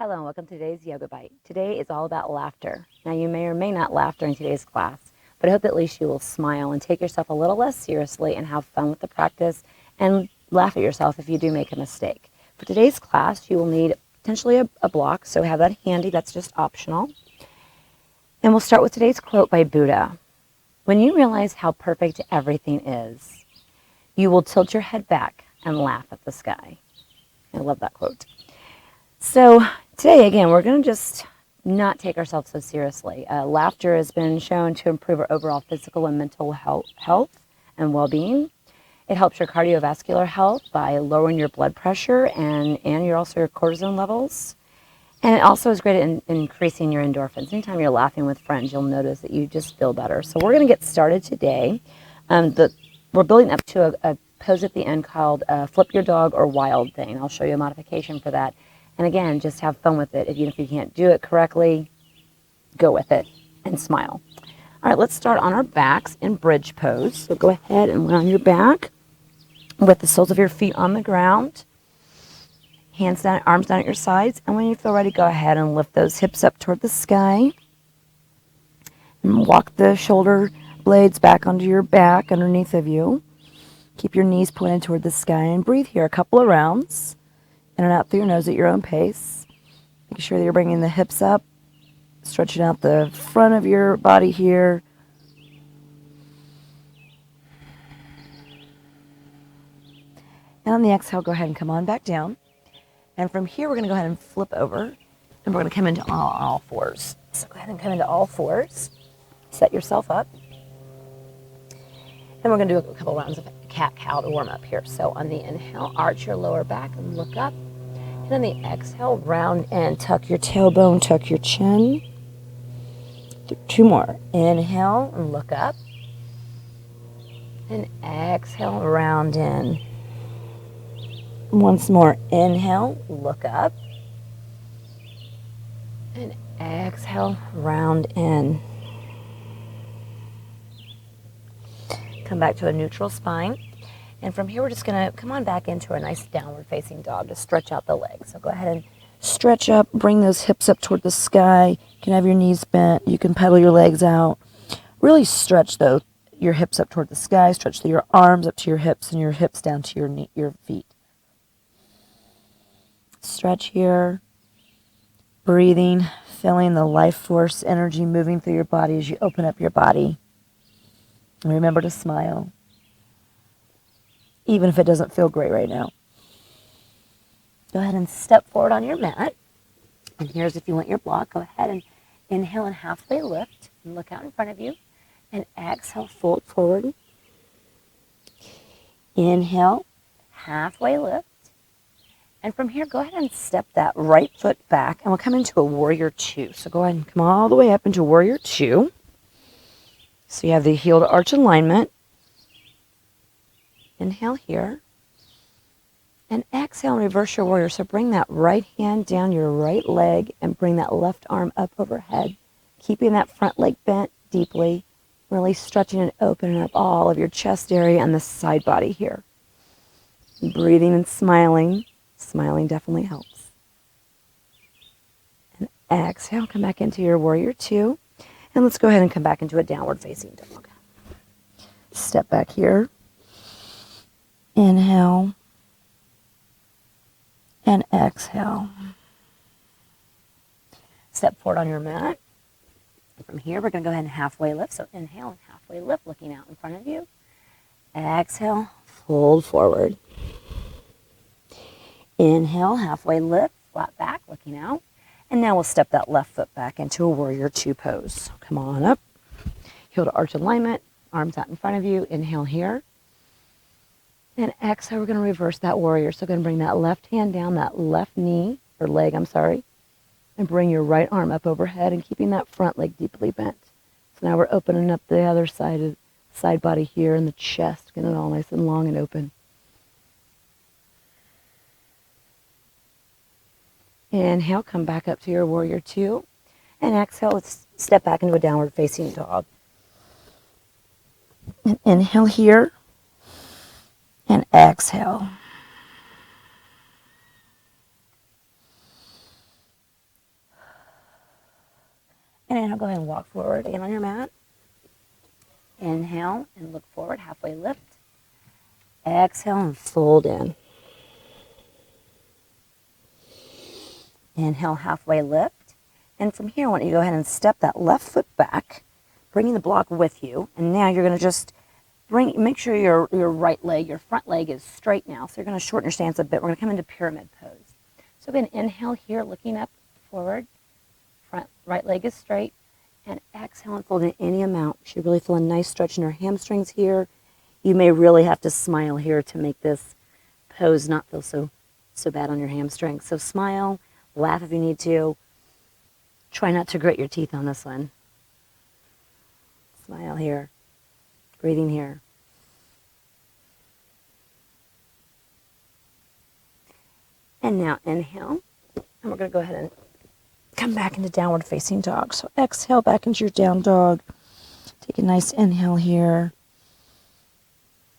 Hello and welcome to today's Yoga Bite. Today is all about laughter. Now you may or may not laugh during today's class, but I hope at least you will smile and take yourself a little less seriously and have fun with the practice and laugh at yourself if you do make a mistake. For today's class, you will need potentially a block, so have that handy. That's just optional. And we'll start with today's quote by Buddha. When you realize how perfect everything is, you will tilt your head back and laugh at the sky. I love that quote. So today, again, we're going to just not take ourselves so seriously. Laughter has been shown to improve our overall physical and mental health and well-being. It helps your cardiovascular health by lowering your blood pressure and your cortisol levels. And it also is great at increasing your endorphins. Anytime you're laughing with friends, you'll notice that you just feel better. So we're going to get started today. We're building up to a pose at the end called Flip Your Dog or Wild Thing. I'll show you a modification for that. And again, just have fun with it. Even if you can't do it correctly, go with it and smile. All right, let's start on our backs in bridge pose. So go ahead and lay on your back with the soles of your feet on the ground. Hands down, arms down at your sides. And when you feel ready, go ahead and lift those hips up toward the sky. And walk the shoulder blades back onto your back underneath of you. Keep your knees pointed toward the sky and breathe here a couple of rounds. In and out through your nose at your own pace. Make sure that you're bringing the hips up, stretching out the front of your body here. And on the exhale, go ahead and come on back down. And from here, we're going to go ahead and flip over, and we're going to come into all fours. So go ahead and come into all fours. Set yourself up. And we're going to do a couple rounds of cat-cow to warm up here. So on the inhale, arch your lower back and look up. And on the exhale, round and tuck your tailbone, tuck your chin. Two more. Inhale and look up. And exhale, round in. Once more. Inhale, look up. And exhale, round in. Come back to a neutral spine. And from here, we're just going to come on back into a nice downward facing dog to stretch out the legs. So go ahead and stretch up, bring those hips up toward the sky. You can have your knees bent. You can pedal your legs out. Really stretch, though, your hips up toward the sky. Stretch your arms up to your hips and your hips down to your feet. Stretch here. Breathing, feeling the life force energy moving through your body as you open up your body. And remember to smile, even if it doesn't feel great right now. Go ahead and step forward on your mat. And here's if you want your block. Go ahead and inhale and halfway lift. And look out in front of you. And exhale, fold forward. Inhale, halfway lift. And from here, go ahead and step that right foot back. And we'll come into a warrior two. So go ahead and come all the way up into warrior two. So you have the heel to arch alignment. Inhale here. And exhale and reverse your warrior. So bring that right hand down your right leg and bring that left arm up overhead. Keeping that front leg bent deeply. Really stretching and opening up all of your chest area and the side body here. Breathing and smiling. Smiling definitely helps. And exhale, come back into your warrior two. And let's go ahead and come back into a downward facing dog. Step back here. Inhale and exhale. Step forward on your mat. From here, we're going to go ahead and halfway lift. So inhale and halfway lift, looking out in front of you. Exhale, fold forward. Inhale, halfway lift, flat back, looking out. And now we'll step that left foot back into a warrior two pose. Come on up. Heel to arch alignment, arms out in front of you. Inhale here. And exhale, we're going to reverse that warrior. So we're going to bring that left hand down, that left knee, or leg, and bring your right arm up overhead and keeping that front leg deeply bent. So now we're opening up the other side body here and the chest, getting it all nice and long and open. Inhale, come back up to your warrior two. And exhale, let's step back into a downward facing dog. And inhale here. And exhale. Okay, now go ahead and walk forward again on your mat. Inhale and look forward, halfway lift. Exhale and fold in. Inhale, halfway lift. And from here, I want you to go ahead and step that left foot back, bringing the block with you. And now you're going to just make sure your right leg, your front leg is straight now. So you're going to shorten your stance a bit. We're going to come into pyramid pose. So again, inhale here, looking up forward. Right leg is straight. And exhale and fold in any amount. You should really feel a nice stretch in your hamstrings here. You may really have to smile here to make this pose not feel so bad on your hamstrings. So smile, laugh if you need to. Try not to grit your teeth on this one. Smile here. Breathing here. And now inhale. And we're going to go ahead and come back into downward facing dog. So exhale back into your down dog. Take a nice inhale here.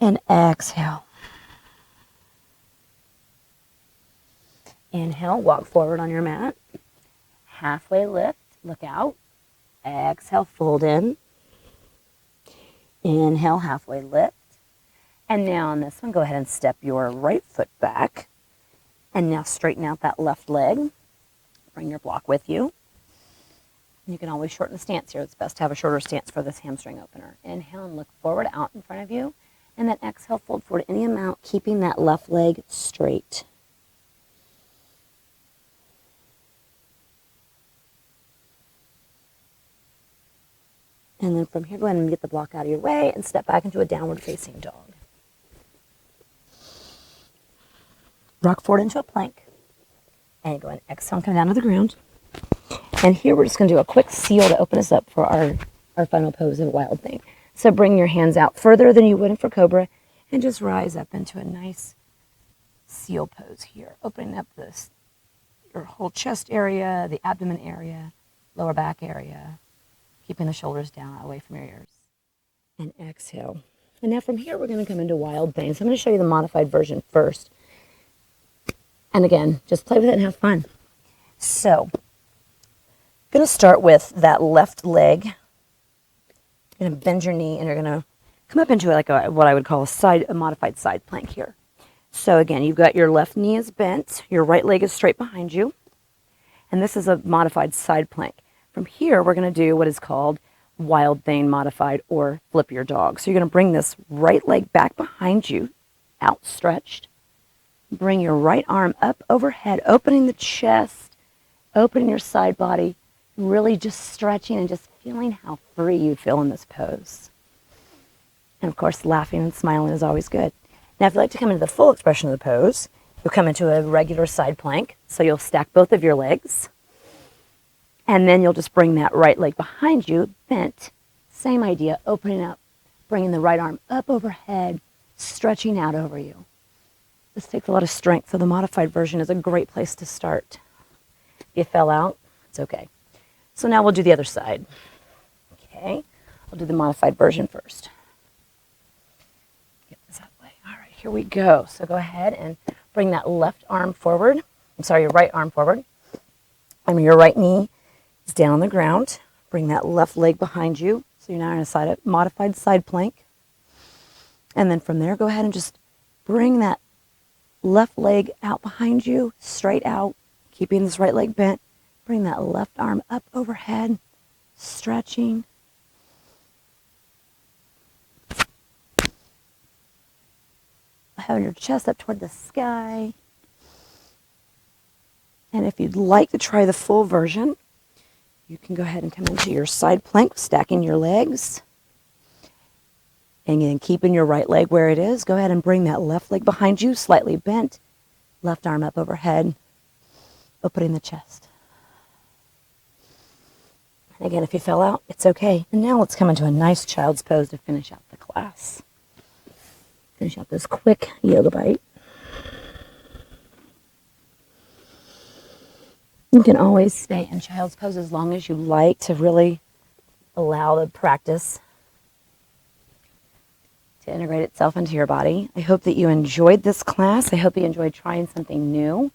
And exhale. Inhale, walk forward on your mat. Halfway lift, look out. Exhale, fold in. Inhale, halfway lift. And now on this one, go ahead and step your right foot back. And now straighten out that left leg. Bring your block with you. You can always shorten the stance here. It's best to have a shorter stance for this hamstring opener. Inhale and look forward out in front of you. And then exhale, fold forward any amount, keeping that left leg straight. And then from here, go ahead and get the block out of your way and step back into a downward facing dog. Rock forward into a plank. And go ahead and exhale and come down to the ground. And here we're just going to do a quick seal to open us up for our final pose of Wild Thing. So bring your hands out further than you would for Cobra and just rise up into a nice seal pose here. Opening up your whole chest area, the abdomen area, lower back area, keeping the shoulders down away from your ears. And exhale. And now from here we're going to come into Wild Thing. So I'm going to show you the modified version first. And again, just play with it and have fun. So, I'm going to start with that left leg. You're going to bend your knee and you're going to come up into what I would call a modified side plank here. So again, you've got your left knee is bent, your right leg is straight behind you, and this is a modified side plank. From here, we're going to do what is called Wild Thing modified or flip your dog. So you're going to bring this right leg back behind you, outstretched. Bring your right arm up overhead, opening the chest, opening your side body, really just stretching and just feeling how free you feel in this pose. And of course, laughing and smiling is always good. Now, if you'd like to come into the full expression of the pose, you'll come into a regular side plank. So you'll stack both of your legs. And then you'll just bring that right leg behind you, bent. Same idea, opening up, bringing the right arm up overhead, stretching out over you. This takes a lot of strength, so the modified version is a great place to start. If you fell out, it's okay. So now we'll do the other side. Okay, I'll do the modified version first. Get this out of the way. All right, here we go. So go ahead and bring that left arm forward. Your right arm forward. Your right knee is down on the ground. Bring that left leg behind you. So you're now in a modified side plank. And then from there, go ahead and just bring that left leg out behind you, straight out, keeping this right leg bent. Bring that left arm up overhead, stretching. Having your chest up toward the sky. And if you'd like to try the full version, you can go ahead and come into your side plank, stacking your legs. And then keeping your right leg where it is, go ahead and bring that left leg behind you, slightly bent. Left arm up overhead, opening the chest. And again, if you fell out, it's okay. And now let's come into a nice child's pose to finish out the class. Finish out this quick yoga bite. You can always stay in child's pose as long as you like to really allow the practice to integrate itself into your body. I hope that you enjoyed this class. I hope you enjoyed trying something new.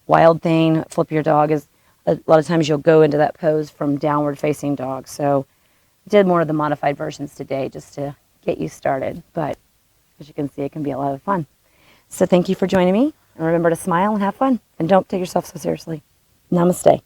Wild Thing, Flip Your Dog is a lot of times you'll go into that pose from downward facing dog. So I did more of the modified versions today just to get you started. But as you can see, it can be a lot of fun. So thank you for joining me. And remember to smile and have fun. And don't take yourself so seriously. Namaste.